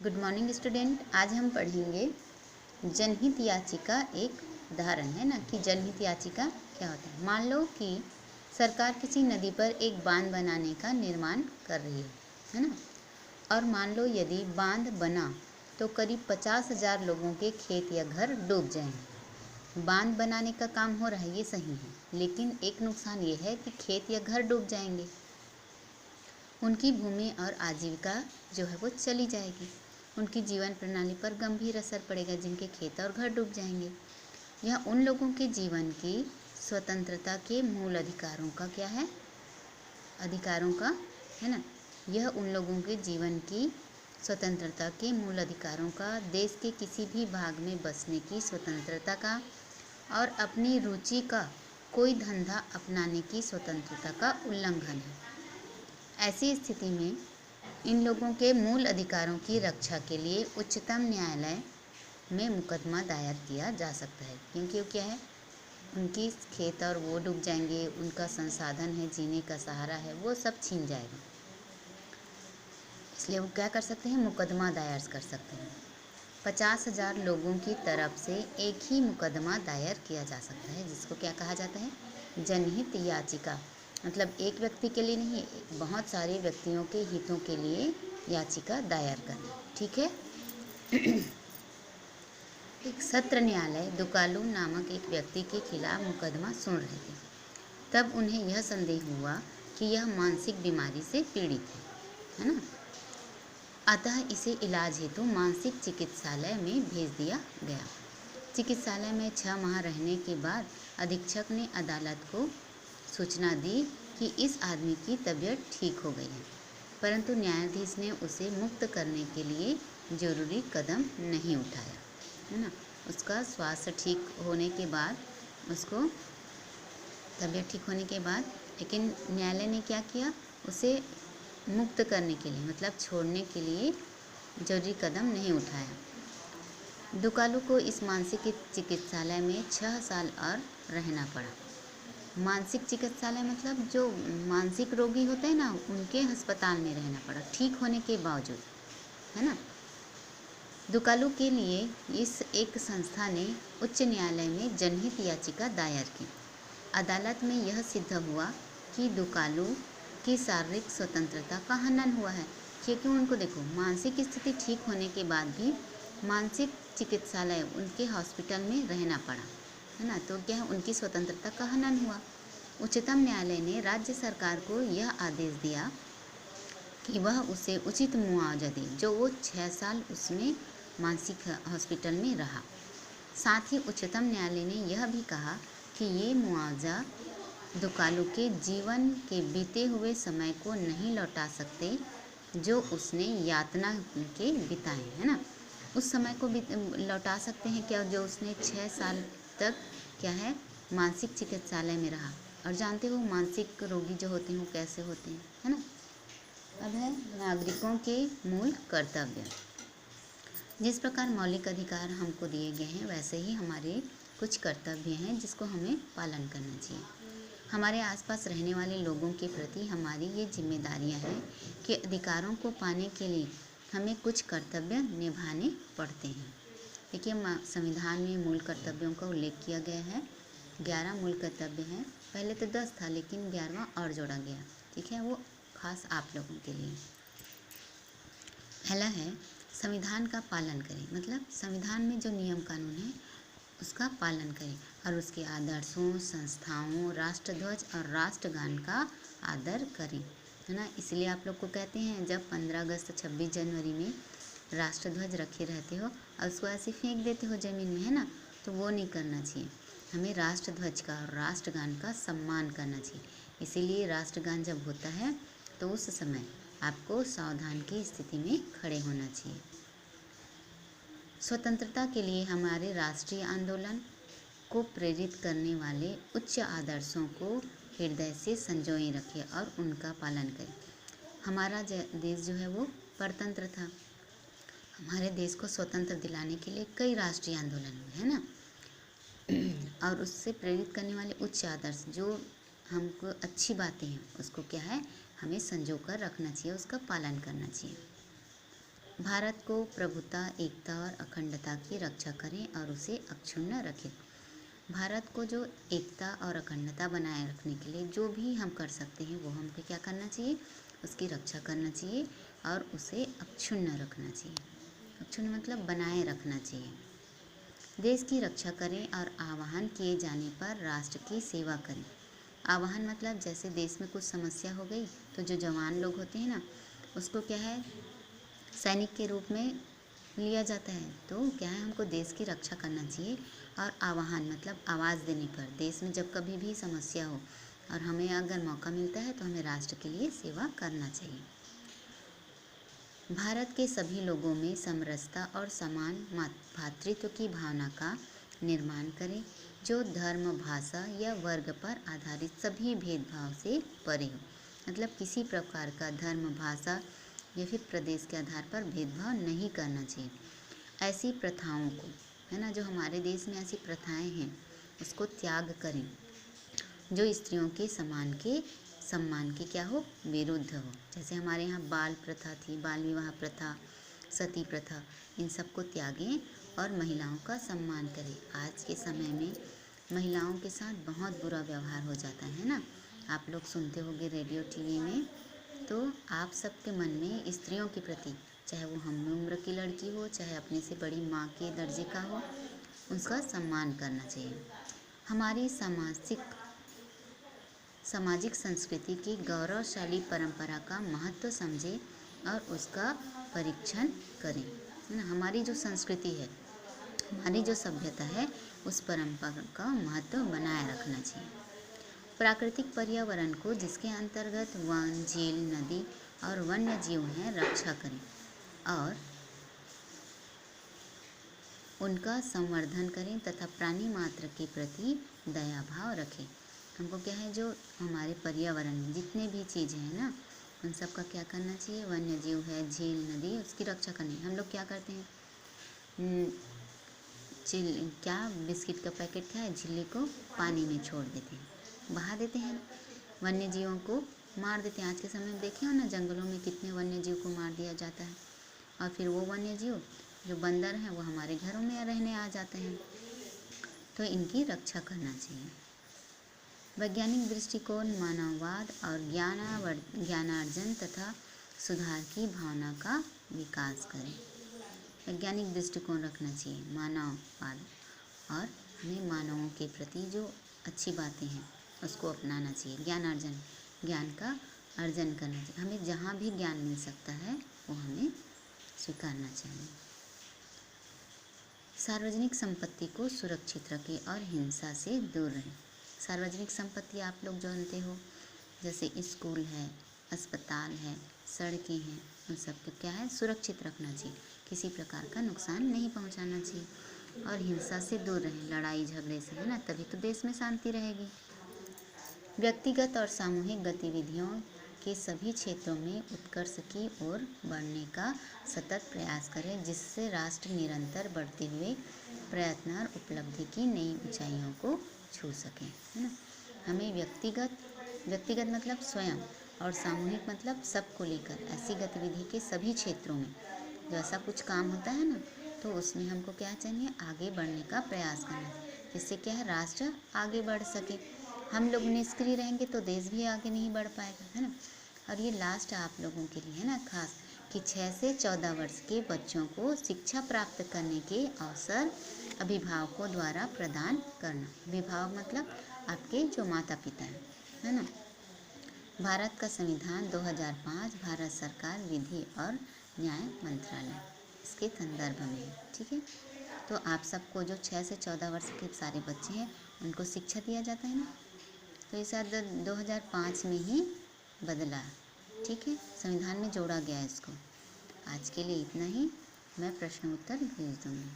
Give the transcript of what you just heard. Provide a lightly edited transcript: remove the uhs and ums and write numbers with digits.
Good morning student. आज हम पढ़ेंगे जनहित याचिका। एक उदाहरण है ना कि जनहित याचिका क्या होता है। मान लो कि सरकार किसी नदी पर एक बांध बनाने का निर्माण कर रही है ना, और मान लो यदि बांध बना तो करीब 50,000 लोगों के खेत या घर डूब जाएंगे। बांध बनाने का काम हो रहा है, ये सही है, लेकिन एक नुकसान ये है कि खेत या घर डूब जाएंगे, उनकी भूमि और आजीविका जो है वो चली जाएगी, उनकी जीवन प्रणाली पर गंभीर असर पड़ेगा जिनके खेत और घर डूब जाएंगे। यह उन लोगों के जीवन की स्वतंत्रता के मूल अधिकारों का क्या है, अधिकारों का है ना। यह उन लोगों के जीवन की स्वतंत्रता के मूल अधिकारों का, देश के किसी भी भाग में बसने की स्वतंत्रता का और अपनी रुचि का कोई धंधा अपनाने की स्वतंत्रता का उल्लंघन है। ऐसी स्थिति में इन लोगों के मूल अधिकारों की रक्षा के लिए उच्चतम न्यायालय में मुकदमा दायर किया जा सकता है, क्योंकि वो क्या है, उनकी खेत और वो डूब जाएंगे, उनका संसाधन है, जीने का सहारा है, वो सब छीन जाएगा। इसलिए वो क्या कर सकते हैं, मुकदमा दायर कर सकते हैं। 50,000 लोगों की तरफ से एक ही मुकदमा दायर किया जा सकता है, जिसको क्या कहा जाता है, जनहित याचिका। मतलब एक व्यक्ति के लिए नहीं, बहुत सारे व्यक्तियों के हितों के लिए याचिका दायर करना। ठीक है। एक सत्र न्यायालय दुकालू नामक एक व्यक्ति के खिलाफ मुकदमा सुन रहे थे। तब उन्हें यह संदेह हुआ कि यह मानसिक बीमारी से पीड़ित है ना। अतः इसे इलाज हेतु मानसिक चिकित्सालय में भेज दिया गया। चिकित्सालय में 6 माह रहने के बाद अधीक्षक ने अदालत को सूचना दी कि इस आदमी की तबीयत ठीक हो गई है, परंतु न्यायाधीश ने उसे मुक्त करने के लिए जरूरी कदम नहीं उठाया, है ना। उसका स्वास्थ्य ठीक होने के बाद, उसको तबीयत ठीक होने के बाद, लेकिन न्यायालय ने क्या किया, उसे मुक्त करने के लिए, मतलब छोड़ने के लिए जरूरी कदम नहीं उठाया। दुकालू को इस मानसिक चिकित्सालय में 6 साल और रहना पड़ा। मानसिक चिकित्सालय मतलब जो मानसिक रोगी होते हैं ना, उनके अस्पताल में रहना पड़ा ठीक होने के बावजूद, है ना। दुकालू के लिए इस एक संस्था ने उच्च न्यायालय में जनहित याचिका दायर की। अदालत में यह सिद्ध हुआ कि दुकालू की शारीरिक स्वतंत्रता का हनन हुआ है, क्योंकि उनको देखो, मानसिक स्थिति ठीक होने के बाद भी मानसिक चिकित्सालय, उनके हॉस्पिटल में रहना पड़ा, है ना। तो क्या है, उनकी स्वतंत्रता का हनन हुआ। उच्चतम न्यायालय ने राज्य सरकार को यह आदेश दिया कि वह उसे उचित मुआवजा दे, जो वो 6 साल उसमें मानसिक हॉस्पिटल में रहा। साथ ही उच्चतम न्यायालय ने यह भी कहा कि ये मुआवजा दुकालू के जीवन के बीते हुए समय को नहीं लौटा सकते जो उसने यातना के बिताए, है ना। उस समय को लौटा सकते हैं क्या, जो उसने 6 साल तक क्या है, मानसिक चिकित्सालय में रहा। और जानते हो मानसिक रोगी जो होते हैं वो कैसे होते हैं, है ना। अब है नागरिकों के मूल कर्तव्य। जिस प्रकार मौलिक अधिकार हमको दिए गए हैं, वैसे ही हमारे कुछ कर्तव्य हैं जिसको हमें पालन करना चाहिए। हमारे आसपास रहने वाले लोगों के प्रति हमारी ये जिम्मेदारियां हैं कि अधिकारों को पाने के लिए हमें कुछ कर्तव्य निभाने पड़ते हैं। देखिए, संविधान में मूल कर्तव्यों का उल्लेख किया गया है। 11 मूल कर्तव्य हैं। पहले तो 10 था, लेकिन 11वां और जोड़ा गया। ठीक है, वो खास आप लोगों के लिए। पहला है संविधान का पालन करें, मतलब संविधान में जो नियम कानून है उसका पालन करें और उसके आदर्शों, संस्थाओं, राष्ट्रध्वज और राष्ट्रगान का आदर करें, है ना। इसलिए आप लोग को कहते हैं, जब 15 अगस्त 26 जनवरी में राष्ट्रध्वज रखे रहते हो और उसको ऐसे फेंक देते हो ज़मीन में, है ना, तो वो नहीं करना चाहिए। हमें राष्ट्रध्वज का और राष्ट्रगान का सम्मान करना चाहिए। इसीलिए राष्ट्रगान जब होता है तो उस समय आपको सावधान की स्थिति में खड़े होना चाहिए। स्वतंत्रता के लिए हमारे राष्ट्रीय आंदोलन को प्रेरित करने वाले उच्च आदर्शों को हृदय से संजोए रखें और उनका पालन करें। हमारा देश जो है वो परतंत्र था। हमारे देश को स्वतंत्र दिलाने के लिए कई राष्ट्रीय आंदोलन हुए, है ना। और उससे प्रेरित करने वाले उच्च आदर्श, जो हमको अच्छी बातें हैं, उसको क्या है, हमें संजो कर रखना चाहिए, उसका पालन करना चाहिए। भारत को प्रभुता, एकता और अखंडता की रक्षा करें और उसे अक्षुण्ण रखें। भारत को जो एकता और अखंडता बनाए रखने के लिए जो भी हम कर सकते हैं वो हमको क्या करना चाहिए, उसकी रक्षा करना चाहिए और उसे अक्षुण्ण रखना चाहिए। अक्षुण्ण मतलब बनाए रखना चाहिए। देश की रक्षा करें और आह्वान किए जाने पर राष्ट्र की सेवा करें। आह्वान मतलब जैसे देश में कुछ समस्या हो गई तो जो जवान लोग होते हैं ना, उसको क्या है, सैनिक के रूप में लिया जाता है। तो क्या है, हमको देश की रक्षा करना चाहिए। और आह्वान मतलब आवाज़ देने पर, देश में जब कभी भी समस्या हो और हमें अगर मौका मिलता है तो हमें राष्ट्र के लिए सेवा करना चाहिए। भारत के सभी लोगों में समरसता और समान भातृत्व की भावना का निर्माण करें, जो धर्म, भाषा या वर्ग पर आधारित सभी भेदभाव से परे हो। मतलब किसी प्रकार का धर्म, भाषा या फिर प्रदेश के आधार पर भेदभाव नहीं करना चाहिए। ऐसी प्रथाओं को, है ना, जो हमारे देश में ऐसी प्रथाएं हैं उसको त्याग करें जो स्त्रियों के सम्मान के क्या हो, विरुद्ध हो। जैसे हमारे यहाँ बाल प्रथा थी, बाल विवाह प्रथा, सती प्रथा, इन सबको त्यागें और महिलाओं का सम्मान करें। आज के समय में महिलाओं के साथ बहुत बुरा व्यवहार हो जाता है ना, आप लोग सुनते होंगे रेडियो, टीवी में। तो आप सबके मन में स्त्रियों के प्रति, चाहे वो हम उम्र की लड़की हो, चाहे अपने से बड़ी माँ के दर्जे का हो, उसका सम्मान करना चाहिए। हमारी सामाजिक संस्कृति की गौरवशाली परंपरा का महत्व समझें और उसका परीक्षण करें, है ना। हमारी जो संस्कृति है, हमारी जो सभ्यता है, उस परंपरा का महत्व बनाए रखना चाहिए। प्राकृतिक पर्यावरण को, जिसके अंतर्गत वन, झील, नदी और वन्य जीव हैं, रक्षा करें और उनका संवर्धन करें तथा प्राणी मात्र के प्रति दया भाव रखें। हमको क्या है, जो हमारे पर्यावरण में जितने भी चीज़ें हैं ना, उन सब का क्या करना चाहिए, वन्य जीव है, झील, नदी, उसकी रक्षा करनी। हम लोग क्या करते हैं, क्या बिस्किट का पैकेट क्या है, झिल्ली को पानी में छोड़ देते हैं, बहा देते हैं, वन्य जीवों को मार देते हैं। आज के समय में देखे हो ना, जंगलों में कितने वन्य जीव को मार दिया जाता है और फिर वो वन्य जीव जो बंदर हैं वो हमारे घरों में रहने आ जाते हैं। तो इनकी रक्षा करना चाहिए। वैज्ञानिक दृष्टिकोण, मानववाद और ज्ञानार्जन तथा सुधार की भावना का विकास करें। वैज्ञानिक दृष्टिकोण रखना चाहिए, मानववाद, और हमें मानवों के प्रति जो अच्छी बातें हैं उसको अपनाना चाहिए। ज्ञान का अर्जन करना चाहिए। हमें जहाँ भी ज्ञान मिल सकता है वो हमें स्वीकारना चाहिए। सार्वजनिक संपत्ति को सुरक्षित रखें और हिंसा से दूर रहें। सार्वजनिक संपत्ति आप लोग जानते हो, जैसे स्कूल है, अस्पताल है, सड़कें हैं, उन सब को क्या है, सुरक्षित रखना चाहिए। किसी प्रकार का नुकसान नहीं पहुंचाना चाहिए और हिंसा से दूर रहें, लड़ाई झगड़े से, है ना, तभी तो देश में शांति रहेगी। व्यक्तिगत और सामूहिक गतिविधियों के सभी क्षेत्रों में उत्कर्ष की ओर बढ़ने का सतत प्रयास करें, जिससे राष्ट्र निरंतर बढ़ते हुए प्रयत्न और उपलब्धि की नई ऊंचाइयों को छू सकें, है ना। हमें व्यक्तिगत मतलब स्वयं, और सामूहिक मतलब सबको लेकर ऐसी गतिविधि के सभी क्षेत्रों में जो ऐसा कुछ काम होता है ना, तो उसमें हमको क्या चाहिए, आगे बढ़ने का प्रयास करना, जिससे क्या है, राष्ट्र आगे बढ़ सके। हम लोग निष्क्रिय रहेंगे तो देश भी आगे नहीं बढ़ पाएगा, है ना। और ये लास्ट आप लोगों के लिए है ना खास, कि 6 से 14 वर्ष के बच्चों को शिक्षा प्राप्त करने के अवसर अभिभावकों द्वारा प्रदान करना। अभिभावक मतलब आपके जो माता पिता हैं, है ना। भारत का संविधान 2005 भारत सरकार विधि और न्याय मंत्रालय इसके संदर्भ में है, ठीक है। तो आप सबको जो 6 से 14 वर्ष के सारे बच्चे हैं उनको शिक्षा दिया जाता है ना, तो ये शायद 2005 में ही बदला, ठीक है, संविधान में जोड़ा गया है इसको। आज के लिए इतना ही, मैं प्रश्न उत्तर भेज दूँगी।